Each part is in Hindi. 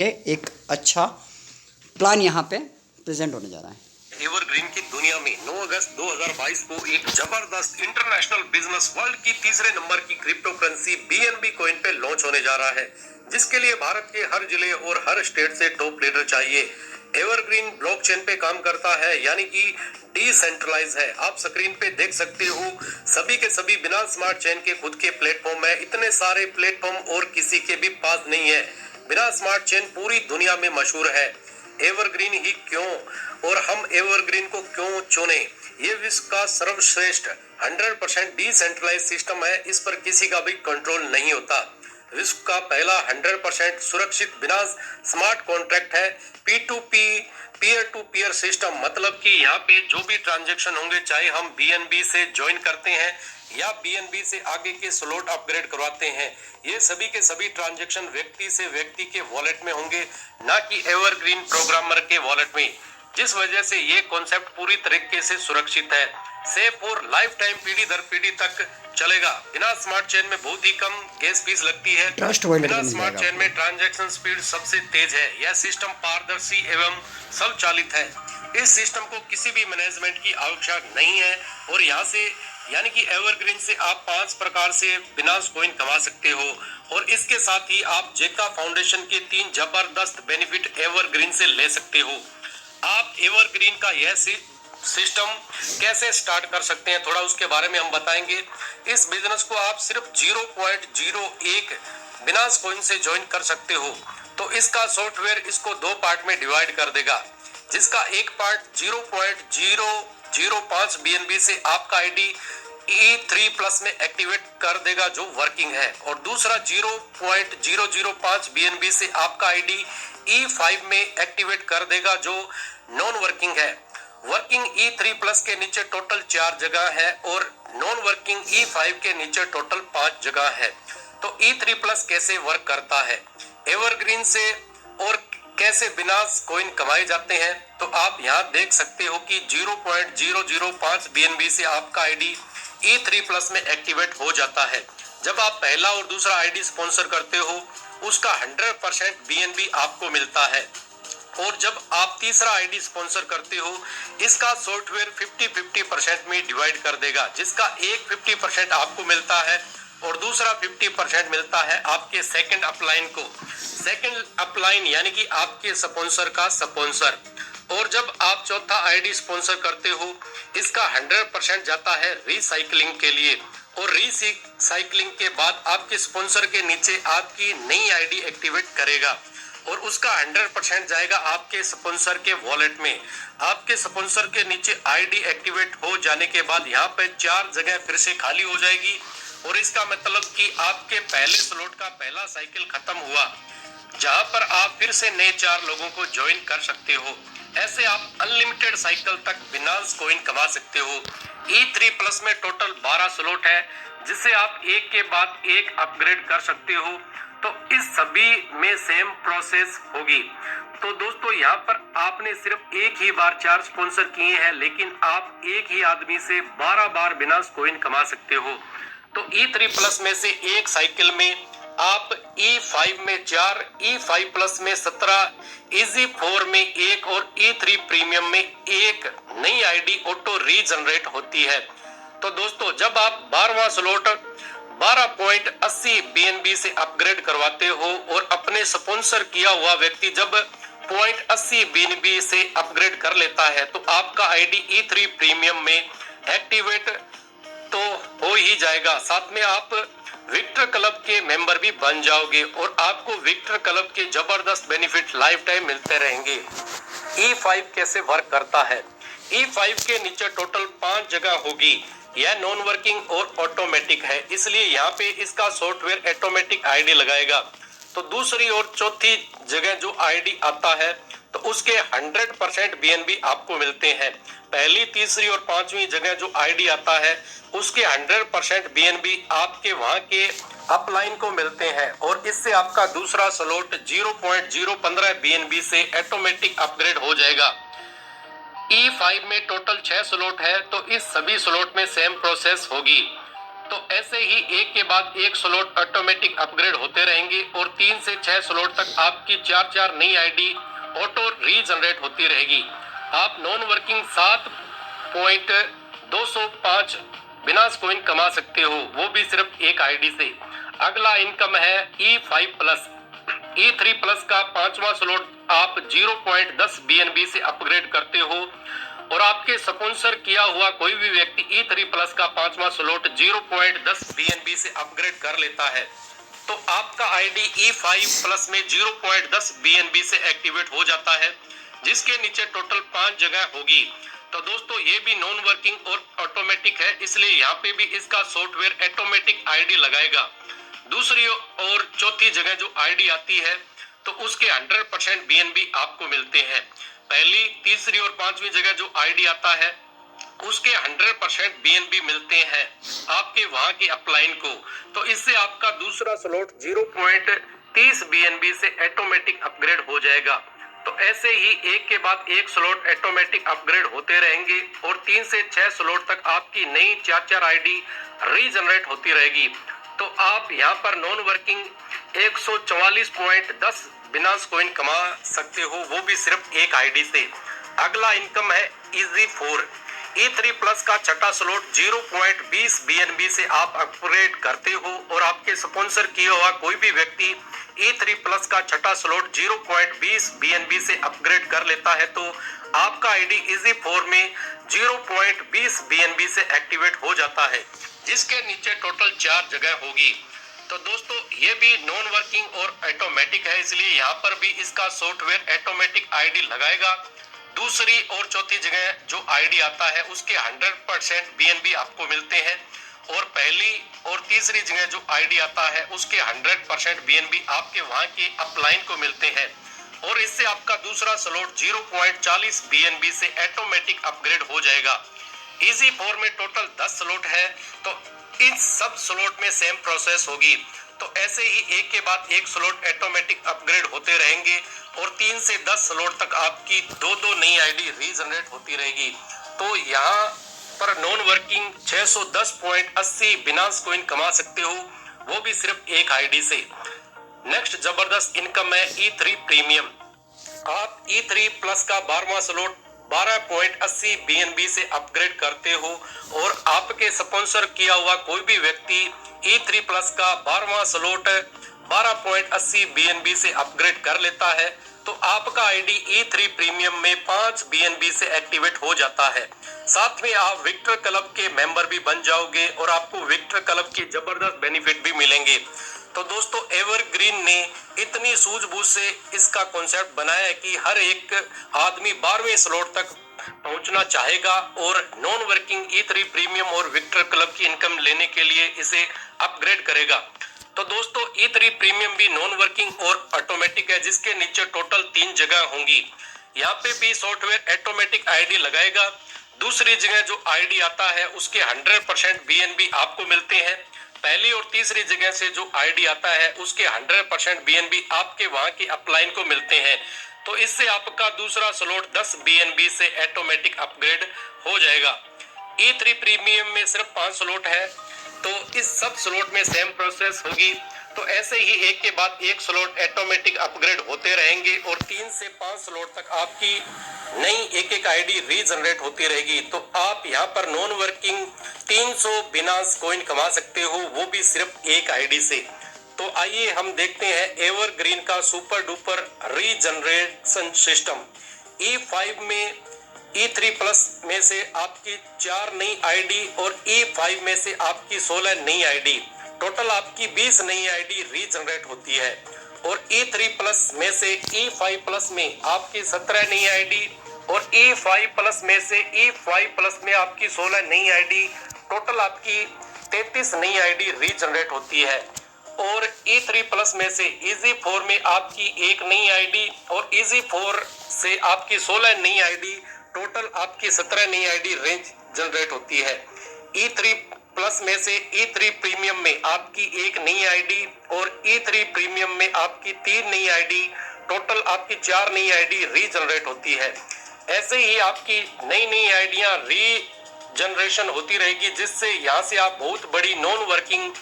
एक अच्छा प्लान यहाँ पे प्रेजेंट होने जा रहा है। एवरग्रीन की दुनिया में 9 अगस्त 2022 को एक जबरदस्त इंटरनेशनल बिजनेस वर्ल्ड की तीसरे नंबर की क्रिप्टो करेंसी BNB कॉइन पे लॉन्च होने जा रहा है, जिसके लिए भारत के हर जिले और हर स्टेट से टॉप लीडर चाहिए। एवरग्रीन ब्लॉकचेन पे काम करता है, यानी कि डिसेंट्रलाइज है। आप स्क्रीन पे देख सकते हो, सभी के सभी बिना स्मार्ट चेन के खुद के प्लेटफॉर्म है। इतने सारे प्लेटफॉर्म और किसी के भी पास नहीं है। बिना स्मार्ट चेन पूरी दुनिया में मशहूर है। एवरग्रीन ही क्यों और हम एवरग्रीन को क्यों चुने? ये विश्व का सर्वश्रेष्ठ 100% डिसेंट्रलाइज सिस्टम है। इस पर किसी का भी कंट्रोल नहीं होता। विश्व का पहला 100% सुरक्षित बिना स्मार्ट कॉन्ट्रैक्ट है। P2P peer to peer system, मतलब कि यहाँ पे जो भी ट्रांजैक्शन होंगे, चाहे हम BNB से ज्वाइन करते हैं या BNB से आगे के स्लॉट अपग्रेड करवाते हैं, ये सभी के सभी ट्रांजैक्शन व्यक्ति से व्यक्ति के वॉलेट में होंगे, ना कि एवरग्रीन प्रोग्रामर के वॉलेट में। जिस वजह से ये कॉन्सेप्ट पूरी तरीके से सुरक्षित है, सेफ और लाइफ टाइम पीढ़ी दर पीढ़ी तक चलेगा। बिना स्मार्ट चेन में बहुत ही कम गैस फीस लगती है। बिना स्मार्ट चेन में ट्रांजैक्शन स्पीड सबसे तेज है। यह सिस्टम पारदर्शी एवं स्वचालित है। इस सिस्टम को किसी भी मैनेजमेंट की आवश्यकता नहीं है और यहाँ से यानी कि एवरग्रीन से आप 5 प्रकार से बिनास कॉइन कमा सकते हो और इसके साथ ही आप जेका फाउंडेशन के 3 जबरदस्त बेनिफिट एवरग्रीन से ले सकते हो। आप एवरग्रीन का यह सिस्टम कैसे स्टार्ट कर सकते हैं, थोड़ा उसके बारे में हम बताएंगे। इस बिजनेस को आप सिर्फ 0.01 बिनास कॉइन से ज्वाइन कर सकते हो। तो इसका सॉफ्टवेयर इसको 2 पार्ट में डिवाइड कर देगा, जिसका एक पार्ट 0.005 BNB से आपका आईडी E3 प्लस में एक्टिवेट कर देगा जो वर्किंग है, और दूसरा 0.005 BNB से आपका आईडी E5 में एक्टिवेट कर देगा जो नॉन वर्किंग है। वर्किंग E3 प्लस के नीचे टोटल 4 जगह है और नॉन वर्किंग E5 के नीचे टोटल 5 जगह है। तो E3 प्लस कैसे वर्क करता है, एवरग्रीन से और कैसे बिना कॉइन कमाए जाते हैं, तो आप यहाँ देख सकते हो कि 0.005 BNB से आपका आईडी E3 प्लस में एक्टिवेट हो जाता है। जब आप पहला और दूसरा आईडी स्पॉन्सर करते हो, उसका 100% BNB आपको मिलता है, और जब आप तीसरा आईडी स्पॉन्सर करते हो, इसका सॉफ्टवेयर 50-50% में डिवाइड कर देगा, जिसका एक 50% आपको मिलता है और दूसरा 50% मिलता है आपके सेकंड अपलाइन को। सेकंड अपलाइन यानी कि आपके स्पॉन्सर का स्पॉन्सर। और जब आप चौथा आईडी स्पॉन्सर करते हो, इसका 100% जाता है रिसाइकलिंग के लिए, और रिसाइकलिंग के बाद आपके स्पॉन्सर के नीचे आपकी नई आईडी एक्टिवेट करेगा और उसका 100% जाएगा आपके स्पॉन्सर के वॉलेट में। आपके स्पॉन्सर के नीचे आईडी एक्टिवेट हो जाने के बाद यहाँ पे 4 जगह फिर से खाली हो जाएगी, और इसका मतलब कि आपके पहले स्लॉट का पहला साइकिल खत्म हुआ, जहां पर आप फिर से नए 4 लोगों को ज्वाइन कर सकते हो। ऐसे आप अनलिमिटेड साइकिल तक बिना कॉइन कमा सकते हो। E3 प्लस में टोटल 12 स्लॉट है, जिसे आप एक के बाद एक अपग्रेड कर सकते हो। तो इस सभी में सेम प्रोसेस होगी। तो दोस्तों, यहाँ पर आपने सिर्फ एक ही बार 4 स्पॉन्सर किए हैं, लेकिन आप एक ही आदमी से 12 बार बिना कॉइन कमा सकते हो। तो E3 प्लस में से एक साइकिल में आप E5 में 4, E5 प्लस में 17, EZ4 में 1 और E3 प्रीमियम में 1 नई आईडी ऑटो रीजनरेट होती है। तो दोस्तों, जब आप 12वां स्लॉट 12.80 BNB से अपग्रेड करवाते हो और अपने स्पॉन्सर किया हुआ व्यक्ति जब 0.80 BNB से अपग्रेड कर लेता है, तो आपका आईडी E3 प्रीमियम में एक्टिवेट तो हो ही जाएगा। साथ में आप विक्टर क्लब के मेंबर भी बन जाओगे और आपको विक्टर क्लब के जबरदस्त बेनिफिट लाइफ टाइम मिलते रहेंगे। E5 कैसे वर्क करता है? E5 के नीचे टोटल 5 जगह होगी। यह नॉन वर्किंग और ऑटोमेटिक है, इसलिए यहाँ पे इसका सॉफ्टवेयर ऑटोमेटिक आईडी लगाएगा। तो दूसरी और चौथी जगह जो आईडी आता है, तो उसके 100% BNB आपको मिलते हैं। पहली, तीसरी और 5वीं जगह जो आईडी आता है, उसके 100% BNB आपके वहां के अपलाइन को मिलते हैं, और इससे आपका दूसरा स्लॉट 0.015 BNB से ऑटोमेटिक अपग्रेड हो जाएगा। E5 में टोटल 6 स्लॉट है, तो इस सभी स्लॉट में सेम प्रोसेस होगी। तो ऐसे ही एक के बाद एक स्लॉट ऑटोमेटिक अपग्रेड होते रहेंगे और 3 से 6 स्लॉट तक आपकी 4 नई आईडी ऑटो रीजनरेट होती रहेगी। आप नॉन वर्किंग 7.205 बिनास कॉइन कमा सकते हो, वो भी सिर्फ एक आईडी से। अगला इनकम है E5 प्लस। E3 प्लस का 5वां स्लॉट आप 0.10 BNB से अपग्रेड करते हो और आपके स्पॉन्सर किया हुआ कोई भी व्यक्ति E3 प्लस का 5वां स्लॉट 0.10 BNB से अपग्रेड कर लेता है तो आपका आईडी E5 प्लस में 0.10 BNB से एक्टिवेट हो जाता है, जिसके नीचे टोटल 5 जगह होगी। तो दोस्तों ये भी नॉन वर्किंग और ऑटोमेटिक है, इसलिए यहाँ पे भी इसका सॉफ्टवेयर ऑटोमेटिक आईडी लगाएगा। दूसरी और चौथी जगह जो आईडी आती है तो उसके 100% BNB आपको मिलते हैं। पहली, तीसरी और पांचवी जगह जो आईडी आता है उसके 100% BNB मिलते हैं आपके वहां के अपलाइन को। तो इससे आपका दूसरा स्लॉट 0.30 BNB से ऑटोमेटिक अपग्रेड हो जाएगा। तो ऐसे ही एक के बाद एक स्लॉट ऑटोमेटिक अपग्रेड होते रहेंगे और 3 से 6 स्लॉट तक आपकी नई 4 आईडी रीजनरेट होती रहेगी। तो आप यहाँ पर नॉन वर्किंग 144.10 बिनास कॉइन कमा सकते हो, वो भी सिर्फ एक आईडी से। अगला इनकम है EZ4। E3 प्लस का छठा स्लॉट 0.20 BNB से आप अपग्रेड करते हो और आपके स्पॉन्सर किया हुआ कोई भी व्यक्ति E3 प्लस का छठा स्लॉट 0.20 BNB से अपग्रेड कर लेता है तो आपका आईडी EZ4 में 0.20 BNB से एक्टिवेट हो जाता है, जिसके नीचे टोटल 4 जगह होगी। तो दोस्तों ये भी नॉन वर्किंग और ऑटोमेटिक है, इसलिए यहाँ पर भी इसका सॉफ्टवेयर ऑटोमेटिक आईडी लगाएगा। दूसरी और चौथी जगह जो आईडी आता है उसके 100% BNB आपको मिलते हैं और पहली और तीसरी जगह जो आईडी आता है उसके 100% BNB आपके वहां के अपलाइन को मिलते हैं और इससे आपका दूसरा स्लॉट 0.40 BNB से ऑटोमेटिक अपग्रेड हो जाएगा। EZ4 में टोटल 10 स्लॉट है तो इस सब स्लॉट में सेम प्रोसेस होगी। तो ऐसे ही एक के बाद एक स्लॉट ऑटोमेटिक अपग्रेड होते रहेंगे और 3 से 10 स्लॉट तक आपकी दो नई आईडी रीजनरेट होती रहेगी। तो यहाँ पर नॉन वर्किंग 610.80 बिनास कॉइन कमा सकते हो, वो भी सिर्फ एक आईडी से। नेक्स्ट जबरदस्त इनकम है E3 प्रीमियम। आप E3 प्लस का 12वां स्लॉट 12.80 BNB से अपग्रेड करते हो और आपके स्पॉन्सर किया हुआ कोई भी व्यक्ति E3 प्लस का 12वां स्लॉट 12.80 BNB से अपग्रेड कर लेता है तो आपका आईडी E3 प्रीमियम में 5 BNB से एक्टिवेट हो जाता है। साथ में आप विक्टर क्लब के मेंबर भी बन जाओगे और आपको विक्टर क्लब की जबरदस्त बेनिफिट भी मिलेंगे। तो दोस्तों एवरग्रीन ने इतनी सूझबूझ से इसका कॉन्सेप्ट बनाया है कि हर एक आदमी 12वें स्लॉट तक पहुंचना चाहेगा और नॉन वर्किंग E3 प्रीमियम और विक्टर क्लब की इनकम लेने के लिए इसे अपग्रेड करेगा। तो दोस्तों E3 प्रीमियम भी नॉन वर्किंग और ऑटोमेटिक है, जिसके नीचे टोटल 3 जगह होंगी। यहाँ पे भी सॉफ्टवेयर ऑटोमेटिक आईडी लगाएगा। दूसरी जगह जो आईडी आता है उसके 100% BNB आपको मिलते हैं। पहली और तीसरी जगह से जो आईडी आता है उसके 100% BNB आपके वहां के अपलाइन को मिलते हैं। तो इससे आपका दूसरा स्लॉट 10 BNB से ऑटोमेटिक अपग्रेड हो जाएगा। E3 प्रीमियम में सिर्फ 5 स्लॉट है तो इस सब स्लॉट में सेम प्रोसेस होगी। तो ऐसे ही एक के बाद एक स्लॉट ऑटोमेटिक अपग्रेड होते रहेंगे और 3 से 5 स्लॉट तक आपकी नई एक आईडी रीजनरेट होती रहेगी। तो आप यहाँ पर नॉन वर्किंग 300 बिनास कॉइन कमा सकते हो, वो भी सिर्फ एक आईडी से। तो आइए हम देखते हैं एवरग्रीन का super duper regeneration system. E5 में E3 प्लस में से आपकी 4 नई आईडी और E5 में से आपकी 16 नई आईडी, टोटल आपकी 20 नई आईडी रीजनरेट होती है और E3 प्लस में से E5 प्लस में आपकी 17 नई आईडी और E5 प्लस में से E5 प्लस में आपकी 16 नई आईडी, टोटल आपकी 33 नई आईडी रीजनरेट होती है। और E3 प्लस में से EZ4 में आपकी 1 नई आईडी और EZ4 से आपकी 16 नई आईडी, टोटल आपकी 17 नई आईडी रेंज जनरेट होती है। E3 प्लस में से E3 प्रीमियम में आपकी 1 नई आईडी और E3 प्रीमियम में आपकी 3 नई आईडी, टोटल आपकी 4 नई आईडी रीजनरेट होती है। ऐसे ही आपकी नई नई आईडियां जनरेशन होती रहेगी, जिससे यहाँ से आप बहुत बड़ी नॉन वर्किंग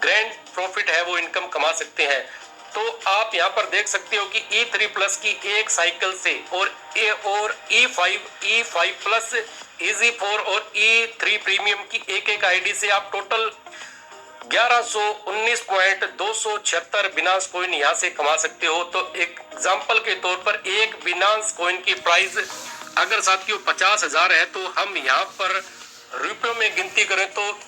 ग्रैंड प्रॉफिट है वो इनकम कमा सकते हैं। तो आप यहाँ पर देख सकते हो कि E3 प्लस की एक साइकिल से और E5 प्लस EZ4 और E3 प्रीमियम की एक आईडी से आप टोटल 1119.276 बिनांस कॉइन यहाँ से कमा सकते हो। तो एग्जांपल के तौर पर एक बिनांस कॉइन की प्राइस अगर साथियों 50,000 है, तो हम यहाँ पर रुपयों में गिनती करें तो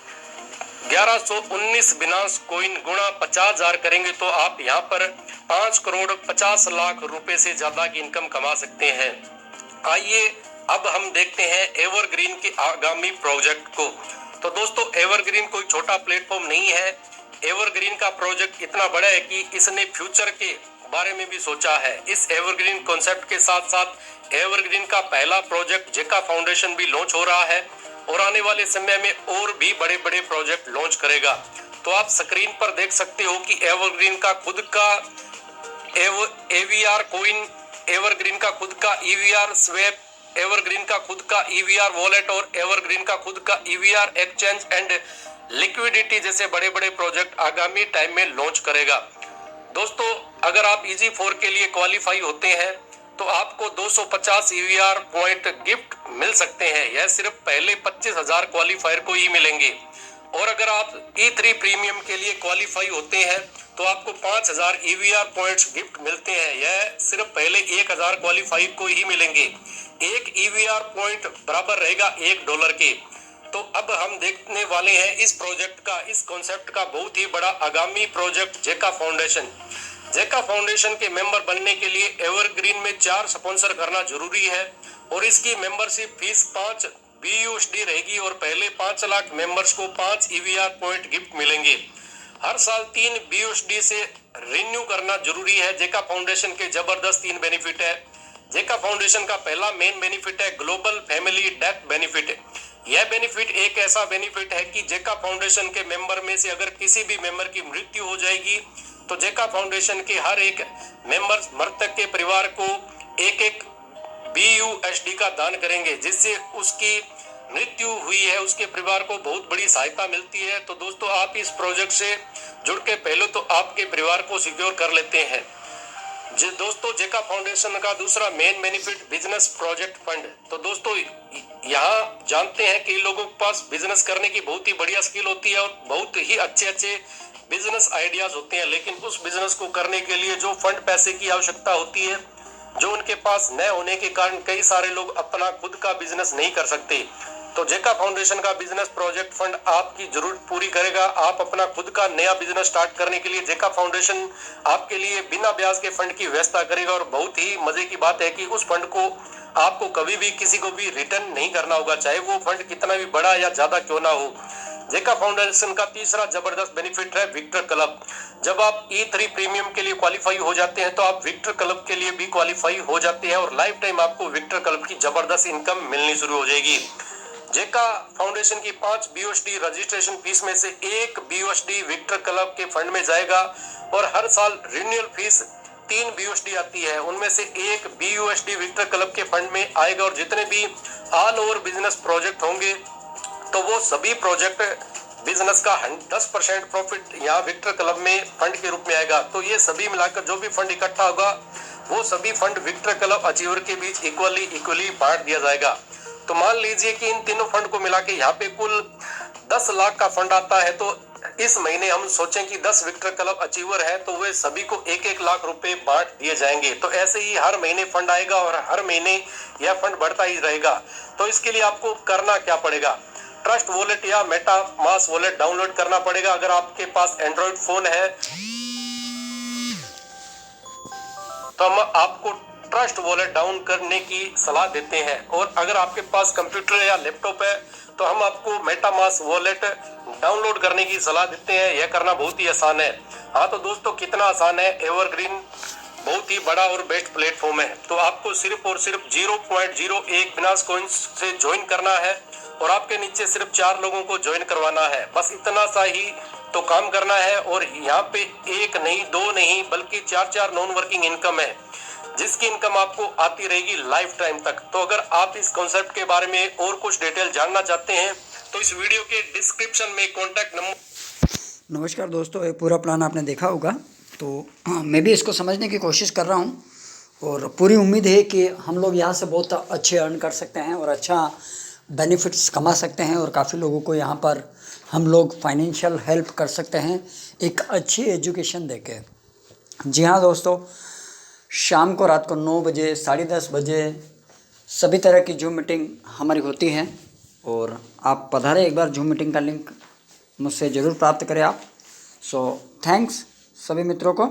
1119 बिनांस कॉइन गुणा 50,000 करेंगे तो आप यहाँ पर 5,50,00,000 रुपए से ज्यादा की इनकम कमा सकते हैं। आइए अब हम देखते हैं एवरग्रीन के आगामी प्रोजेक्ट को। तो दोस्तों, एवरग्रीन कोई छोटा प्लेटफॉर्म नहीं है। एवरग्रीन का प्रोजेक्ट इतना बड़ा है कि इसने फ्यूचर के बारे में भी सोचा है। इस एवरग्रीन कॉन्सेप्ट के साथ साथ एवरग्रीन का पहला प्रोजेक्ट जेका फाउंडेशन भी लॉन्च हो रहा है और आने वाले समय में और भी बड़े बड़े प्रोजेक्ट लॉन्च करेगा। तो आप स्क्रीन पर देख सकते हो कि एवरग्रीन का खुद का एवीआर कॉइन, एवरग्रीन का खुद का ईवीआर स्वैप, एवरग्रीन का खुद का ईवीआर वॉलेट और एवरग्रीन का खुद का ईवीआर एक्सचेंज एंड लिक्विडिटी जैसे बड़े बड़े प्रोजेक्ट आगामी टाइम में लॉन्च करेगा। दोस्तों, अगर आप EZ4 के लिए क्वालिफाई होते हैं तो आपको 250 ईवीआर पॉइंट गिफ्ट मिल सकते हैं। यह सिर्फ पहले 25,000 क्वालिफायर को ही मिलेंगे। और अगर आप E3 प्रीमियम के लिए क्वालिफाई होते हैं तो आपको 5,000 EVR पॉइंट्स गिफ्ट मिलते हैं। यह सिर्फ पहले 1,000 क्वालिफाई को ही मिलेंगे। एक EVR पॉइंट बराबर रहेगा $1 के। तो अब हम देखने वाले हैं इस प्रोजेक्ट का, इस कॉन्सेप्ट का बहुत ही बड़ा आगामी प्रोजेक्ट जेका फाउंडेशन। जेका फाउंडेशन के मेंबर बनने के लिए एवरग्रीन में 4 स्पॉन्सर करना जरूरी है और इसकी मेंबरशिप फीस 5 BUSD रहेगी और पहले 5 लाख मेंबर्स को 5 EVR पॉइंट गिफ्ट मिलेंगे। हर साल 3 BUSD से रिन्यू करना जरूरी है। जेका फाउंडेशन के जबरदस्त 3 बेनिफिट है। जेका फाउंडेशन का पहला मेन बेनिफिट है ग्लोबल फैमिली डेथ बेनिफिट। यह बेनिफिट एक ऐसा बेनिफिट है कि जेका फाउंडेशन के मेंबर में से अगर किसी भी मेंबर की मृत्यु हो जाएगी तो जेका फाउंडेशन के हर एक मेंबर मृतक के परिवार को एक BUSD का दान करेंगे, जिससे उसकी मृत्यु हुई है उसके परिवार को बहुत बड़ी सहायता मिलती है। तो दोस्तों, आप इस प्रोजेक्ट से जुड़ के पहले तो आपके परिवार को सिक्योर कर लेते हैं। दोस्तों, जेका फाउंडेशन का दूसरा main benefit business project fund. तो दोस्तों, यहाँ जानते हैं कि लोगों के पास बिजनेस करने की बहुत ही बढ़िया स्किल होती है और बहुत ही अच्छे बिजनेस आइडियाज होते हैं, लेकिन उस बिजनेस को करने के लिए जो फंड पैसे की आवश्यकता होती है, जो उनके पास न होने के कारण कई सारे लोग अपना खुद का बिजनेस नहीं कर सकते। तो जेका फाउंडेशन का बिजनेस प्रोजेक्ट फंड आपकी जरूरत पूरी करेगा। आप अपना खुद का नया बिजनेस स्टार्ट करने के लिए जेका फाउंडेशन आपके लिए बिना ब्याज के फंड की व्यवस्था करेगा। और बहुत ही मजे की बात है कि उस फंड को आपको कभी भी किसी को भी रिटर्न नहीं करना होगा, चाहे वो फंड कितना भी बड़ा या ज्यादा क्यों ना हो। जेका फाउंडेशन का तीसरा जबरदस्त बेनिफिट है विक्टर क्लब। जब आप E3 प्रीमियम के लिए क्वालिफाई हो जाते हैं तो आप विक्टर क्लब के लिए भी क्वालिफाई हो जाते हैं और लाइफ टाइम आपको विक्टर क्लब की जबरदस्त इनकम मिलनी शुरू हो जाएगी। जेका फाउंडेशन की 5 BUSD रजिस्ट्रेशन फीस में से 1 BUSD विक्टर क्लब के फंड में जाएगा और हर साल रिन्यूअल फीस 3 BUSD आती है, उनमें से 1 BUSD विक्टर क्लब के फंड में आएगा। और जितने भी ऑल ओवर बिजनेस प्रोजेक्ट होंगे तो वो सभी प्रोजेक्ट बिजनेस का 10% प्रॉफिट यहाँ विक्टर क्लब में फंड के रूप में आएगा। तो ये सभी मिलाकर जो भी फंड इकट्ठा होगा वो सभी फंड विक्टर क्लब अचीवर के बीच इक्वली बांट दिया जाएगा। तो मान लीजिए कि इन तीनों फंड को मिला के यहाँ पे कुल 10 लाख का फंड आता है। तो इस महीने हम सोचें कि 10 विक्टर क्लब अचीवर है तो वे सभी को 1-1 लाख रुपए बांट दिए जाएंगे। तो ऐसे ही हर महीने फंड आएगा और हर महीने यह फंड बढ़ता ही रहेगा। तो इसके लिए आपको करना क्या पड़ेगा, ट्रस्ट वॉलेट या मेटा मास वॉलेट डाउनलोड करना पड़ेगा। अगर आपके पास एंड्रॉइड फोन है तो हम आपको ट्रस्ट वॉलेट डाउन करने की सलाह देते हैं, और अगर आपके पास कंप्यूटर या लैपटॉप है तो हम आपको मेटामास्क वॉलेट डाउनलोड करने की सलाह देते हैं। यह करना बहुत ही आसान है। हाँ तो दोस्तों, कितना आसान है। एवरग्रीन बहुत ही बड़ा और बेस्ट प्लेटफॉर्म है। तो आपको सिर्फ और सिर्फ 0.01 बिनांस कॉइंस से ज्वाइन करना है और आपके नीचे सिर्फ 4 लोगों को ज्वाइन करवाना है। बस इतना सा ही तो काम करना है। और यहाँ पे 1 नहीं 2 नहीं बल्कि 4 नॉन वर्किंग इनकम है। जिसकी इनकम आपको आती रहेगी लाइफ टाइम तक। तो अगर आप इस कॉन्सेप्ट के बारे में और कुछ डिटेल जानना चाहते हैं तो इस वीडियो के डिस्क्रिप्शन में कॉन्टैक्ट नंबर। नमस्कार दोस्तों, ये पूरा प्लान आपने देखा होगा। तो मैं भी इसको समझने की कोशिश कर रहा हूँ और पूरी उम्मीद है कि हम लोग यहाँ से बहुत अच्छे अर्न कर सकते हैं और अच्छा बेनिफिट्स कमा सकते हैं और काफ़ी लोगों को यहाँ पर हम लोग फाइनेंशियल हेल्प कर सकते हैं एक अच्छी एजुकेशन देके। जी हाँ दोस्तों, शाम को रात को 9 बजे 10:30 बजे सभी तरह की जूम मीटिंग हमारी होती है और आप पधारें एक बार। जूम मीटिंग का लिंक मुझसे ज़रूर प्राप्त करें आप। सो थैंक्स सभी मित्रों को।